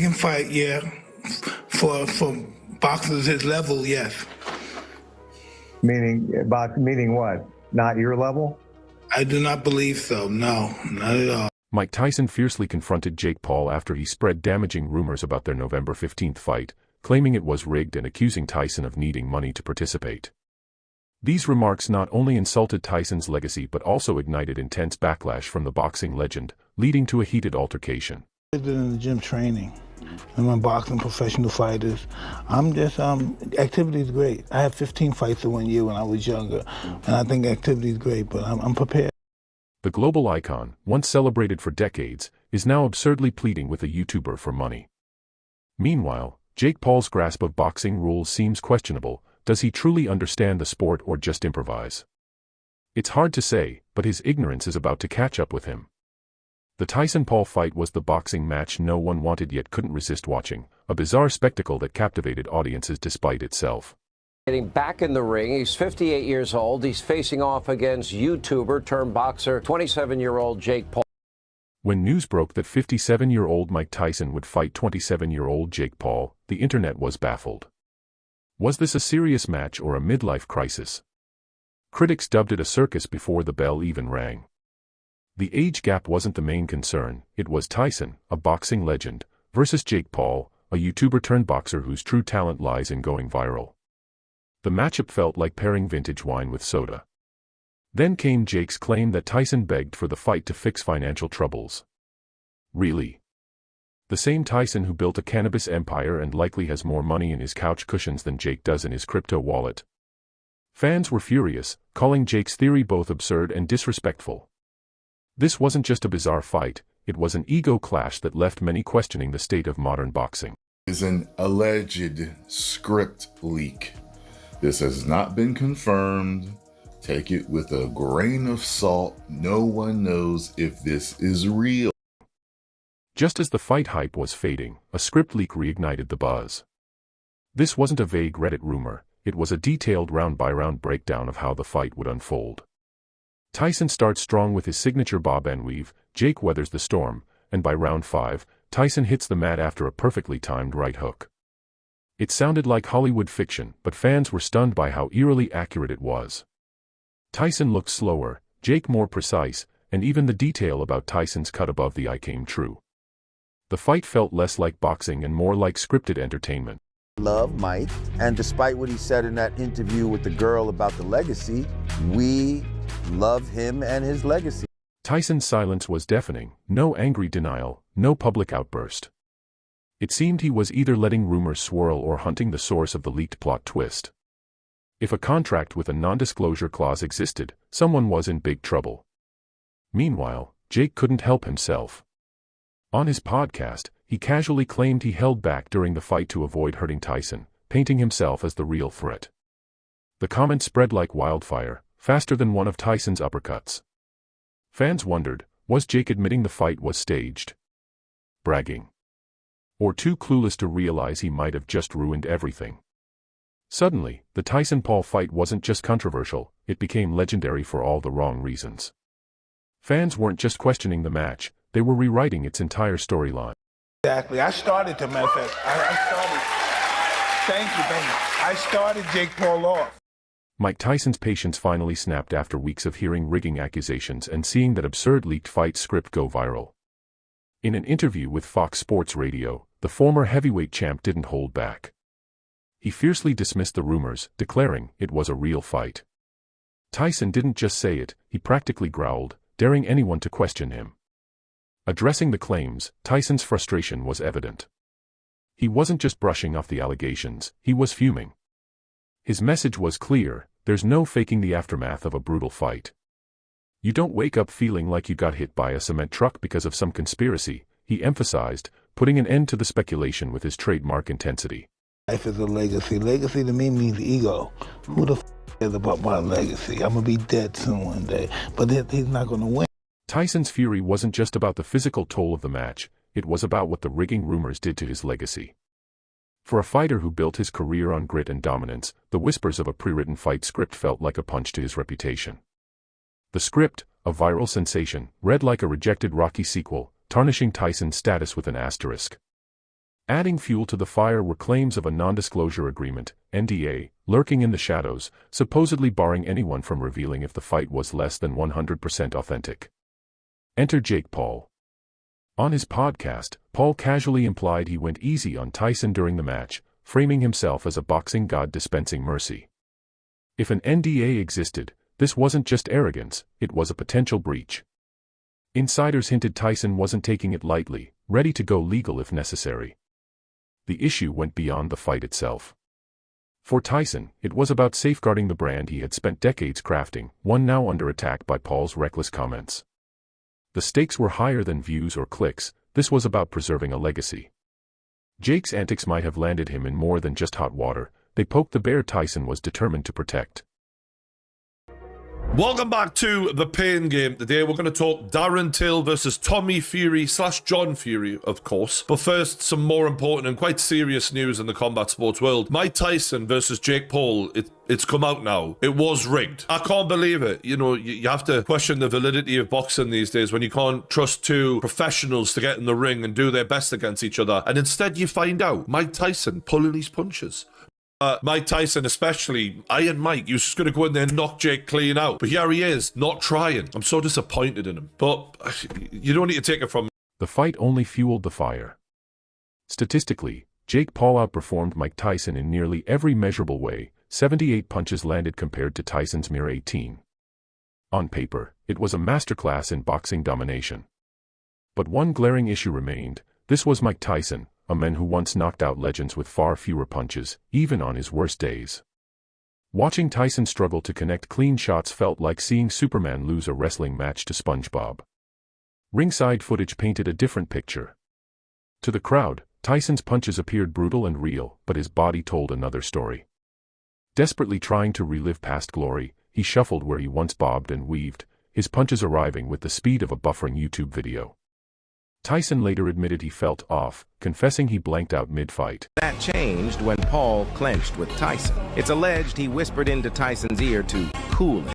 second fight, yeah. For boxers his level, yes. Meaning what? Not your level? I do not believe so. No, not at all. Mike Tyson fiercely confronted Jake Paul after he spread damaging rumors about their November 15th fight, claiming it was rigged and accusing Tyson of needing money to participate. These remarks not only insulted Tyson's legacy but also ignited intense backlash from the boxing legend, leading to a heated altercation. I've been in the gym training. I'm boxing professional fighters. I'm just, activity is great. I had 15 fights in 1 year when I was younger, and I think activity is great, but I'm prepared. The global icon, once celebrated for decades, is now absurdly pleading with a YouTuber for money. Meanwhile, Jake Paul's grasp of boxing rules seems questionable. Does he truly understand the sport or just improvise? It's hard to say, but his ignorance is about to catch up with him. The Tyson-Paul fight was the boxing match no one wanted yet couldn't resist watching, a bizarre spectacle that captivated audiences despite itself. Getting back in the ring, he's 58 years old. He's facing off against YouTuber turned boxer, 27-year-old Jake Paul. When news broke that 57-year-old Mike Tyson would fight 27-year-old Jake Paul, the internet was baffled. Was this a serious match or a midlife crisis? Critics dubbed it a circus before the bell even rang. The age gap wasn't the main concern, it was Tyson, a boxing legend, versus Jake Paul, a YouTuber turned boxer whose true talent lies in going viral. The matchup felt like pairing vintage wine with soda. Then came Jake's claim that Tyson begged for the fight to fix financial troubles. Really? The same Tyson who built a cannabis empire and likely has more money in his couch cushions than Jake does in his crypto wallet. Fans were furious, calling Jake's theory both absurd and disrespectful. This wasn't just a bizarre fight, it was an ego clash that left many questioning the state of modern boxing. Is an alleged script leak. This has not been confirmed. Take it with a grain of salt. No one knows if this is real. Just as the fight hype was fading, a script leak reignited the buzz. This wasn't a vague Reddit rumor, it was a detailed round-by-round breakdown of how the fight would unfold. Tyson starts strong with his signature bob and weave, Jake weathers the storm, and by round 5, Tyson hits the mat after a perfectly timed right hook. It sounded like Hollywood fiction, but fans were stunned by how eerily accurate it was. Tyson looked slower, Jake more precise, and even the detail about Tyson's cut above the eye came true. The fight felt less like boxing and more like scripted entertainment. Love Mike, and despite what he said in that interview with the girl about the legacy, we love him and his legacy. Tyson's silence was deafening, no angry denial, no public outburst. It seemed he was either letting rumors swirl or hunting the source of the leaked plot twist. If a contract with a non-disclosure clause existed, someone was in big trouble. Meanwhile, Jake couldn't help himself. On his podcast, he casually claimed he held back during the fight to avoid hurting Tyson, painting himself as the real threat. The comments spread like wildfire, faster than one of Tyson's uppercuts. Fans wondered, was Jake admitting the fight was staged? Bragging? Or too clueless to realize he might have just ruined everything? Suddenly, the Tyson-Paul fight wasn't just controversial, it became legendary for all the wrong reasons. Fans weren't just questioning the match, they were rewriting its entire storyline. Exactly. I started, to matter of fact, thank you. I started Jake Paul off. Mike Tyson's patience finally snapped after weeks of hearing rigging accusations and seeing that absurd leaked fight script go viral. In an interview with Fox Sports Radio, the former heavyweight champ didn't hold back. He fiercely dismissed the rumors, declaring it was a real fight. Tyson didn't just say it, he practically growled, daring anyone to question him. Addressing the claims, Tyson's frustration was evident. He wasn't just brushing off the allegations, he was fuming. His message was clear, there's no faking the aftermath of a brutal fight. You don't wake up feeling like you got hit by a cement truck because of some conspiracy, he emphasized, putting an end to the speculation with his trademark intensity. Life is a legacy. Legacy to me means ego. Who the cares about my legacy? I'm going to be dead soon one day, but he's not going to win. Tyson's fury wasn't just about the physical toll of the match, it was about what the rigging rumors did to his legacy. For a fighter who built his career on grit and dominance, the whispers of a pre-written fight script felt like a punch to his reputation. The script, a viral sensation, read like a rejected Rocky sequel, tarnishing Tyson's status with an asterisk. Adding fuel to the fire were claims of a non-disclosure agreement, NDA, lurking in the shadows, supposedly barring anyone from revealing if the fight was less than 100% authentic. Enter Jake Paul. On his podcast, Paul casually implied he went easy on Tyson during the match, framing himself as a boxing god dispensing mercy. If an NDA existed, this wasn't just arrogance, it was a potential breach. Insiders hinted Tyson wasn't taking it lightly, ready to go legal if necessary. The issue went beyond the fight itself. For Tyson, it was about safeguarding the brand he had spent decades crafting, one now under attack by Paul's reckless comments. The stakes were higher than views or clicks, this was about preserving a legacy. Jake's antics might have landed him in more than just hot water, they poked the bear Tyson was determined to protect. Welcome back to The Pain Game. Today we're going to talk Darren Till versus Tommy Fury / John Fury, of course. But first, some more important and quite serious news in the combat sports world. Mike Tyson versus Jake Paul, it's come out now. It was rigged. I can't believe it. You know, you have to question the validity of boxing these days when you can't trust two professionals to get in the ring and do their best against each other. And instead you find out Mike Tyson pulling his punches. Mike Tyson especially, Iron Mike, he was just going to go in there and knock Jake clean out. But here he is, not trying. I'm so disappointed in him. But you don't need to take it from me. The fight only fueled the fire. Statistically, Jake Paul outperformed Mike Tyson in nearly every measurable way, 78 punches landed compared to Tyson's mere 18. On paper, it was a masterclass in boxing domination. But one glaring issue remained: this was Mike Tyson, a man who once knocked out legends with far fewer punches, even on his worst days. Watching Tyson struggle to connect clean shots felt like seeing Superman lose a wrestling match to SpongeBob. Ringside footage painted a different picture. To the crowd, Tyson's punches appeared brutal and real, but his body told another story. Desperately trying to relive past glory, he shuffled where he once bobbed and weaved, his punches arriving with the speed of a buffering YouTube video. Tyson later admitted he felt off, confessing he blanked out mid-fight. That changed when Paul clenched with Tyson. It's alleged he whispered into Tyson's ear to cool him.